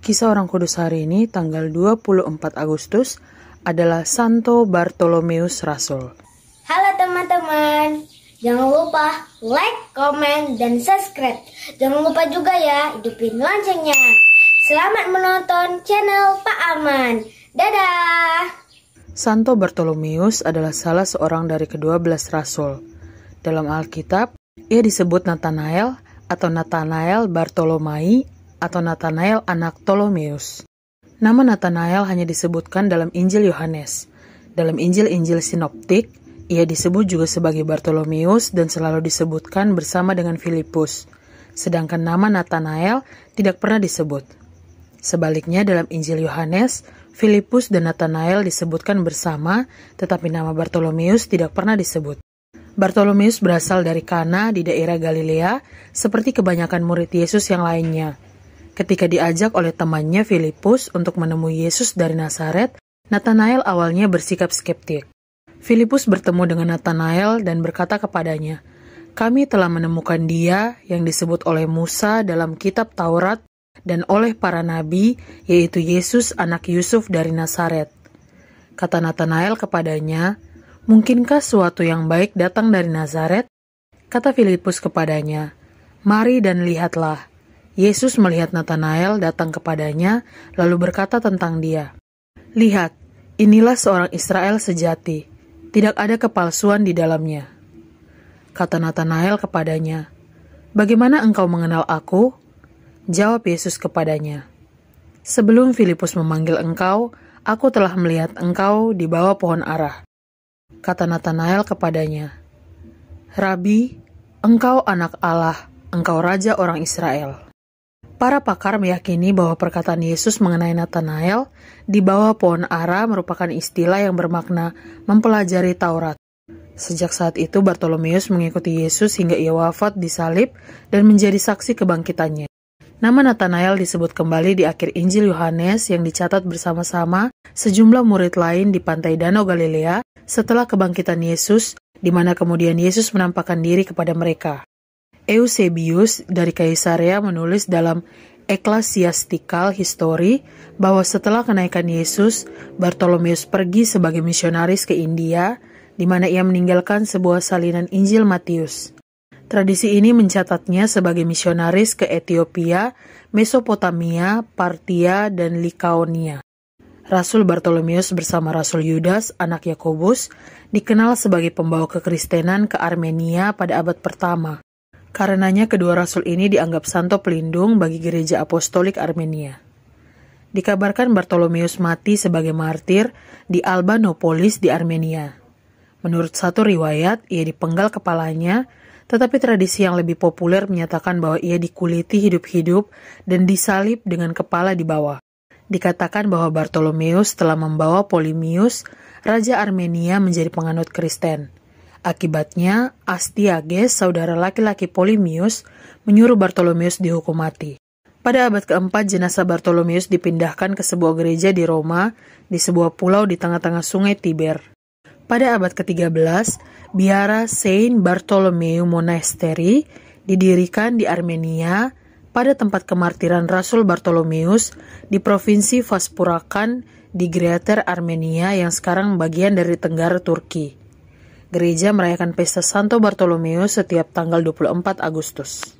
Kisah Orang Kudus hari ini tanggal 24 Agustus adalah Santo Bartolomeus Rasul. Halo teman-teman, jangan lupa like, komen, dan subscribe. Jangan lupa juga ya hidupin loncengnya. Selamat menonton channel Pak Aman. Dadah! Santo Bartolomeus adalah salah seorang dari ke-12 Rasul. Dalam Alkitab, ia disebut Nathanael atau Nathanael Bartolomai atau Nathanael anak Ptolemeus. Nama Nathanael hanya disebutkan dalam Injil Yohanes. Dalam Injil-Injil Sinoptik, ia disebut juga sebagai Bartolomeus dan selalu disebutkan bersama dengan Filipus. Sedangkan nama Nathanael tidak pernah disebut. Sebaliknya dalam Injil Yohanes, Filipus dan Nathanael disebutkan bersama, tetapi nama Bartolomeus tidak pernah disebut. Bartolomeus berasal dari Kana di daerah Galilea, seperti kebanyakan murid Yesus yang lainnya. Ketika diajak oleh temannya Filipus untuk menemui Yesus dari Nazaret, Nathanael awalnya bersikap skeptik. Filipus bertemu dengan Nathanael dan berkata kepadanya, "Kami telah menemukan Dia yang disebut oleh Musa dalam kitab Taurat dan oleh para nabi, yaitu Yesus anak Yusuf dari Nazaret." Kata Nathanael kepadanya, "Mungkinkah suatu yang baik datang dari Nazaret?" Kata Filipus kepadanya, "Mari dan lihatlah." Yesus melihat Nathanael datang kepadanya, lalu berkata tentang dia, "Lihat, inilah seorang Israel sejati, tidak ada kepalsuan di dalamnya." Kata Nathanael kepadanya, "Bagaimana engkau mengenal aku?" Jawab Yesus kepadanya, "Sebelum Filipus memanggil engkau, aku telah melihat engkau di bawah pohon ara." Kata Nathanael kepadanya, "Rabi, engkau anak Allah, engkau raja orang Israel." Para pakar meyakini bahwa perkataan Yesus mengenai Nathanael di bawah pohon ara merupakan istilah yang bermakna mempelajari Taurat. Sejak saat itu Bartolomeus mengikuti Yesus hingga ia wafat disalib dan menjadi saksi kebangkitannya. Nama Nathanael disebut kembali di akhir Injil Yohanes yang dicatat bersama-sama sejumlah murid lain di pantai Danau Galilea setelah kebangkitan Yesus, di mana kemudian Yesus menampakkan diri kepada mereka. Eusebius dari Kaisarea menulis dalam Ecclesiastical History bahwa setelah kenaikan Yesus, Bartolomeus pergi sebagai misionaris ke India, di mana ia meninggalkan sebuah salinan Injil Matius. Tradisi ini mencatatnya sebagai misionaris ke Ethiopia, Mesopotamia, Partia, dan Likaonia. Rasul Bartolomeus bersama Rasul Yudas, anak Yakobus, dikenal sebagai pembawa kekristenan ke Armenia pada abad pertama. Karenanya kedua rasul ini dianggap santo pelindung bagi gereja apostolik Armenia. Dikabarkan Bartolomeus mati sebagai martir di Albanopolis di Armenia. Menurut satu riwayat, ia dipenggal kepalanya, tetapi tradisi yang lebih populer menyatakan bahwa ia dikuliti hidup-hidup dan disalib dengan kepala di bawah. Dikatakan bahwa Bartolomeus telah membawa Polimius, raja Armenia, menjadi penganut Kristen. Akibatnya, Astyages, saudara laki-laki Polimius, menyuruh Bartolomeus dihukum mati. Pada abad keempat, jenazah Bartolomeus dipindahkan ke sebuah gereja di Roma, di sebuah pulau di tengah-tengah sungai Tiber. Pada abad ke-13, biara Saint Bartholomew Monastery didirikan di Armenia pada tempat kemartiran Rasul Bartolomeus di provinsi Vaspurakan di Greater Armenia yang sekarang bagian dari Tenggara Turki. Gereja merayakan pesta Santo Bartolomeus setiap tanggal 24 Agustus.